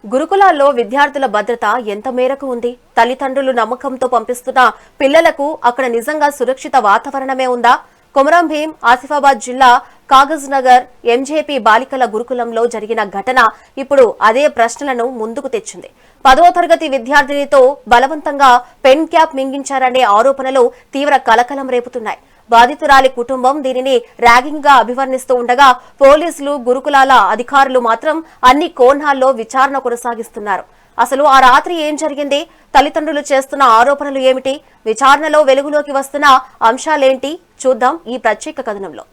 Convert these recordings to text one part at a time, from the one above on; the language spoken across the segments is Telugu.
గురుకులాల్లో విద్యార్థుల భద్రత ఎంత మేరకు ఉంది? తల్లిదండ్రులు నమ్మకంతో పంపిస్తున్న పిల్లలకు అక్కడ నిజంగా సురక్షిత వాతావరణమే ఉందా? కొమరం భీం ఆసిఫాబాద్ జిల్లా కాగజ్ నగర్ ఎంజేపీ బాలికల గురుకులంలో జరిగిన ఘటన ఇప్పుడు అదే ప్రశ్నలను ముందుకు తెచ్చింది. 10వ తరగతి విద్యార్థినితో బలవంతంగా పెన్ క్యాప్ మింగించారనే ఆరోపణలు తీవ్ర కలకలం రేపుతున్నాయి. బాధితురాలి కుటుంబం దీనిని ర్యాగింగ్ గా అభివర్ణిస్తూ ఉండగా పోలీసులు, గురుకులాల అధికారులు మాత్రం అన్ని కోణాల్లో విచారణ కొనసాగిస్తున్నారు. అసలు ఆ రాత్రి ఏం జరిగింది? తల్లిదండ్రులు చేస్తున్న ఆరోపణలు ఏమిటి? విచారణలో వెలుగులోకి వస్తున్న అంశాలేంటి? చూద్దాం ఈ ప్రత్యేక కథనంలో.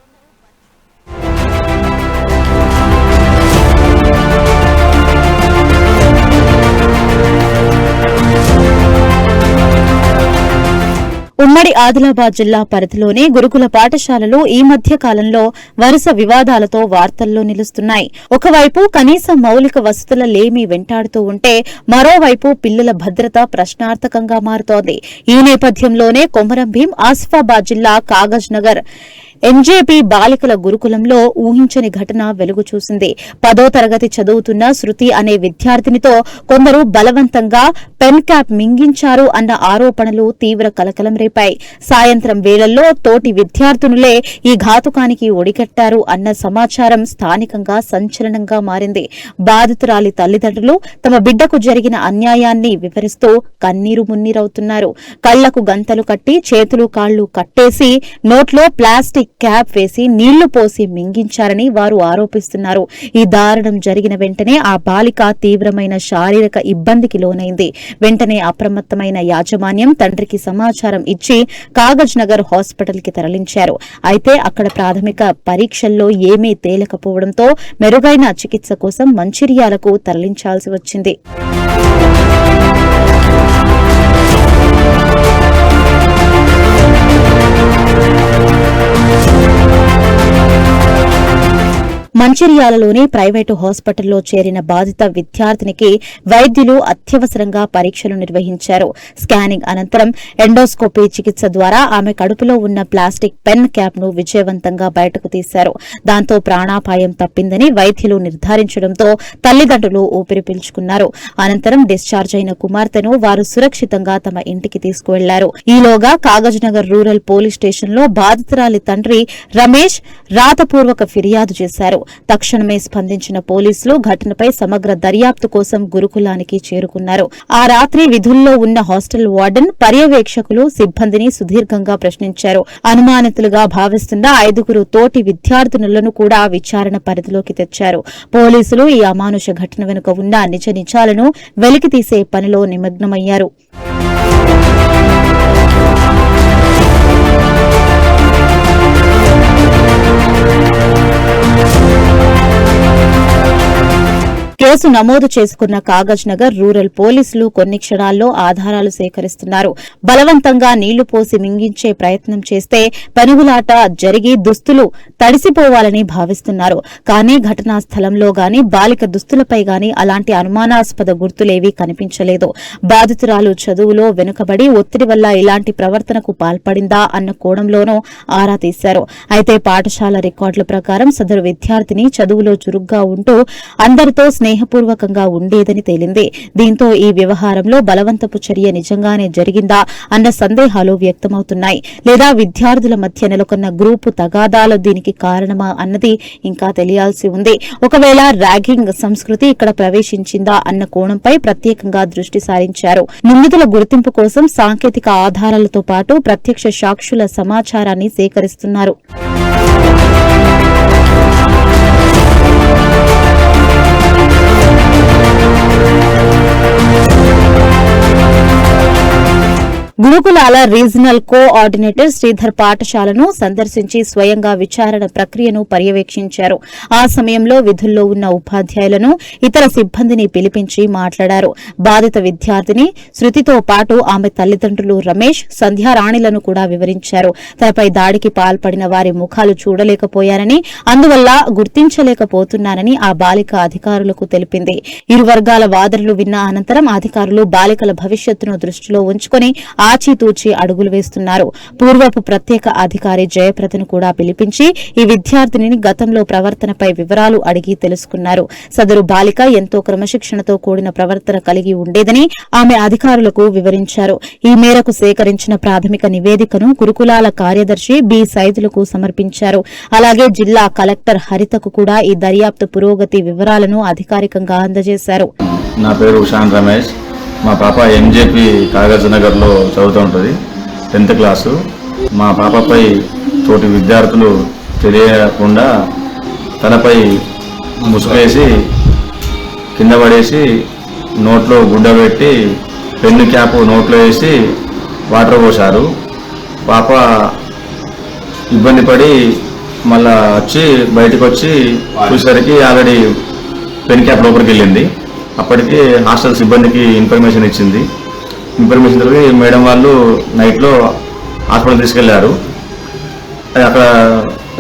ఉమ్మడి ఆదిలాబాద్ జిల్లా పరిధిలోని గురుకుల పాఠశాలలు ఈ మధ్య కాలంలో వరుస వివాదాలతో వార్తల్లో నిలుస్తున్నాయి. ఒకవైపు కనీస మౌలిక వసతుల లేమి వెంటాడుతూ ఉంటే మరోవైపు పిల్లల భద్రత ప్రశ్నార్థకంగా మారుతోంది. ఈ నేపథ్యంలోనే కొమరం భీం ఆసిఫాబాద్ జిల్లా కాగజ్ నగర్ ఎంజేపీ బాలికల గురుకులంలో ఊహించని ఘటన వెలుగు చూసింది. 10వ తరగతి చదువుతున్న శృతి అనే విద్యార్థినితో కొందరు బలవంతంగా పెన్ క్యాప్ మింగించారు అన్న ఆరోపణలు తీవ్ర కలకలం రేపాయి. సాయంత్రం వేళల్లో తోటి విద్యార్థినులే ఈ ఘాతుకానికి ఒడిగట్టారు అన్న సమాచారం స్థానికంగా సంచలనంగా మారింది. బాధితురాలి తల్లిదండ్రులు తమ బిడ్డకు జరిగిన అన్యాయాన్ని వివరిస్తూ కన్నీరు మున్నీరవుతున్నారు. కళ్లకు గంతలు కట్టి చేతులు కాళ్లు కట్టేసి నోట్లో ప్లాస్టిక్ క్యాప్ వేసి నీళ్లు పోసి మింగించారని వారు ఆరోపిస్తున్నారు. ఈ దారుణం జరిగిన వెంటనే ఆ బాలిక తీవ్రమైన శారీరక ఇబ్బందికి లోనైంది. వెంటనే అప్రమత్తమైన యాజమాన్యం తండ్రికి సమాచారం ఇచ్చి కాగజ్ నగర్ హాస్పిటల్ కి తరలించారు. అయితే అక్కడ ప్రాథమిక పరీక్షల్లో ఏమీ తేలకపోవడంతో మెరుగైన చికిత్స కోసం మంచిర్యాలకు తరలించాల్సి వచ్చింది. మంచిర్యాలలోని ప్రైవేటు హాస్పిటల్లో చేరిన బాధిత విద్యార్థినికి వైద్యులు అత్యవసరంగా పరీక్షలు నిర్వహించారు. స్కానింగ్ అనంతరం ఎండోస్కోపీ చికిత్స ద్వారా ఆమె కడుపులో ఉన్న ప్లాస్టిక్ పెన్ క్యాప్ ను విజయవంతంగా బయటకు తీశారు. దాంతో ప్రాణాపాయం తప్పిందని వైద్యులు నిర్ధారించడంతో తల్లిదండ్రులు ఊపిరి పీల్చుకున్నారు. అనంతరం డిశ్చార్జ్ అయిన కుమార్తెను వారు సురక్షితంగా తమ ఇంటికి తీసుకువెళ్లారు. ఈలోగా కాగజ్ నగర్ రూరల్ పోలీస్ స్టేషన్లో బాధితురాలి తండ్రి రమేష్ రాతపూర్వక ఫిర్యాదు చేశారు. తక్షణమే స్పందించిన పోలీసులు ఘటనపై సమగ్ర దర్యాప్తు కోసం గురుకులానికి చేరుకున్నారు. ఆ రాత్రి విధుల్లో ఉన్న హాస్టల్ వార్డెన్, పర్యవేక్షకులు, సిబ్బందిని సుదీర్ఘంగా ప్రశ్నించారు. అనుమానితులుగా భావిస్తున్న 5గురు తోటి విద్యార్థినులను కూడా విచారణ పరిధిలోకి తెచ్చారు. పోలీసులు ఈ అమానుష ఘటన వెనుక ఉన్న నిజ నిజాలను వెలికితీసే పనిలో నిమగ్నమయ్యారు. కేసు నమోదు చేసుకున్న కాగజ్ నగర్ రూరల్ పోలీసులు కొన్ని క్షణాల్లో ఆధారాలు సేకరిస్తున్నారు. బలవంతంగా నీళ్లు పోసి మింగించే ప్రయత్నం చేస్తే పెనుగులాట జరిగి దుస్తులు తడిసిపోవాలని భావిస్తున్నారు. కానీ ఘటనా స్థలంలో గాని బాలిక దుస్తులపై గాని అలాంటి అనుమానాస్పద గుర్తులేవీ కనిపించలేదు. బాధితురాలు చదువులో వెనుకబడి ఒత్తిడి వల్ల ఇలాంటి ప్రవర్తనకు పాల్పడిందా అన్న కోణంలోనూ ఆరా తీశారు. అయితే పాఠశాల రికార్డుల ప్రకారం సదరు విద్యార్థిని చదువులో చురుగ్గా ఉంటూ అందరితో స్నేహపూర్వకంగా ఉండేదని తేలింది. దీంతో ఈ వ్యవహారంలో బలవంతపు చర్య నిజంగానే జరిగిందా అన్న సందేహాలు వ్యక్తమవుతున్నాయి. లేదా విద్యార్థుల మధ్య నెలకొన్న గ్రూపు తగాదాలు దీనికి కారణమా అన్నది ఇంకా తెలియాల్సి ఉంది. ఒకవేళ ర్యాగింగ్ సంస్కృతి ఇక్కడ ప్రవేశించిందా అన్న కోణంపై ప్రత్యేకంగా దృష్టి సారించారు. నిందితుల గుర్తింపు కోసం సాంకేతిక ఆధారాలతో పాటు ప్రత్యక్ష సాక్షుల సమాచారాన్ని సేకరిస్తున్నారు. గురుకులాల రీజనల్ కోఆర్డినేటర్ శ్రీధర్ పాఠశాలను సందర్శించి స్వయంగా విచారణ ప్రక్రియను పర్యవేక్షించారు. ఆ సమయంలో విధుల్లో ఉన్న ఉపాధ్యాయులను, ఇతర సిబ్బందిని పిలిపించి మాట్లాడారు. బాధిత విద్యార్థిని శృతితో పాటు ఆమె తల్లిదండ్రులు రమేష్, సంధ్యారాణిలను కూడా వివరించారు. తనపై దాడికి పాల్పడిన వారి ముఖాలు చూడలేకపోయానని, అందువల్ల గుర్తించలేకపోతున్నానని ఆ బాలిక అధికారులకు తెలిపింది. ఇరు వర్గాల వాదనలు విన్న అనంతరం అధికారులు బాలికల భవిష్యత్తును దృష్టిలో ఉంచుకుని ఆచితూచి అడుగులు వేస్తున్నారు. పూర్వపు ప్రత్యేక అధికారి జయప్రదను కూడా పిలిపించి ఈ విద్యార్థిని గతంలో ప్రవర్తనపై వివరాలు అడిగి తెలుసుకున్నారు. సదరు బాలిక ఎంతో క్రమశిక్షణతో కూడిన ప్రవర్తన కలిగి ఉండేదని ఆమె అధికారులకు వివరించారు. ఈ మేరకు సేకరించిన ప్రాథమిక నివేదికను గురుకులాల కార్యదర్శి బి సైదులకు సమర్పించారు. అలాగే జిల్లా కలెక్టర్ హరితకు కూడా ఈ దర్యాప్తు పురోగతి వివరాలను అధికారికంగా అందజేశారు. నా పేరు ఉషాన్ రమేష్. మా పాప ఎంజేపీ కాగజ్ నగర్లో చదువుతూ ఉంటుంది, 10th క్లాసు. మా పాపపై తోటి విద్యార్థులు తెలియకుండా తలపై ముసుగేసి కింద పడేసి నోట్లో గుడ్డ పెట్టి పెన్ను క్యాప్ నోట్లో వేసి వాటర్ పోశారు. పాప ఇబ్బంది పడి మళ్ళా వచ్చి బయటకు వచ్చి చూసేసరికి ఆల్రెడీ పెన్ క్యాప్ లోపలికి వెళ్ళింది. అప్పటికి హాస్టల్ సిబ్బందికి ఇన్ఫర్మేషన్ ఇచ్చింది. ఇన్ఫర్మేషన్ తర్వాత మేడం వాళ్ళు నైట్లో హాస్పిటల్ తీసుకెళ్లారు. అది అక్కడ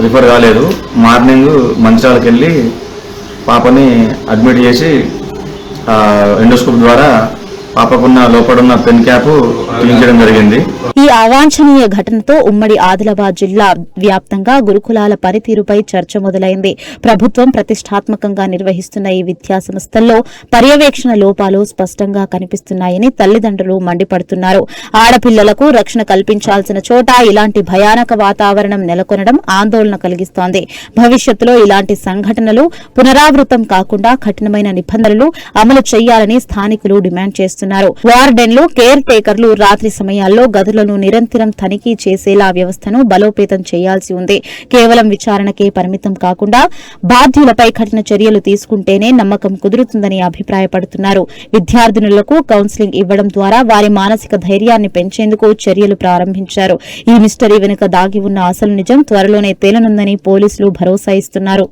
రిఫర్ కాలేదు. మార్నింగ్ మంచిర్యాలకు వెళ్ళి పాపని అడ్మిట్ చేసి ఎండోస్కోప్ ద్వారా పాపకున్న లోపడున్న పెన్ క్యాప్ తీయించడం జరిగింది. ఈ అవాంఛనీయ ఘటనతో ఉమ్మడి ఆదిలాబాద్ జిల్లా వ్యాప్తంగా గురుకులాల పనితీరుపై చర్చ మొదలైంది. ప్రభుత్వం ప్రతిష్టాత్మకంగా నిర్వహిస్తున్న ఈ విద్యా సంస్థల్లో పర్యవేక్షణ లోపాలు స్పష్టంగా కనిపిస్తున్నాయని తల్లిదండ్రులు మండిపడుతున్నారు. ఆడపిల్లలకు రక్షణ కల్పించాల్సిన చోట ఇలాంటి భయానక వాతావరణం నెలకొనడం ఆందోళన కలిగిస్తోంది. భవిష్యత్తులో ఇలాంటి సంఘటనలు పునరావృతం కాకుండా కఠినమైన నిబంధనలు అమలు చేయాలని స్థానికులు డిమాండ్ చేస్తున్నారు. వార్డెన్లు, కేర్ టేకర్లు రాత్రి సమయాల్లో గదులను నిరంతరం తనిఖీ చేసేలా వ్యవస్థను బలోపేతం చేయాల్సి ఉంది. కేవలం విచారణకే పరిమితం కాకుండా బాధ్యులపై కఠిన చర్యలు తీసుకుంటేనే నమ్మకం కుదురుతుందని అభిప్రాయపడుతున్నారు. విద్యార్థినులకు కౌన్సిలింగ్ ఇవ్వడం ద్వారా వారి మానసిక ధైర్యాన్ని పెంచేందుకు చర్యలు ప్రారంభించారు. ఈ మిస్టరీ వెనుక దాగి ఉన్న అసలు నిజం త్వరలోనే తేలనుందని పోలీసులు భరోసా ఇస్తున్నారు.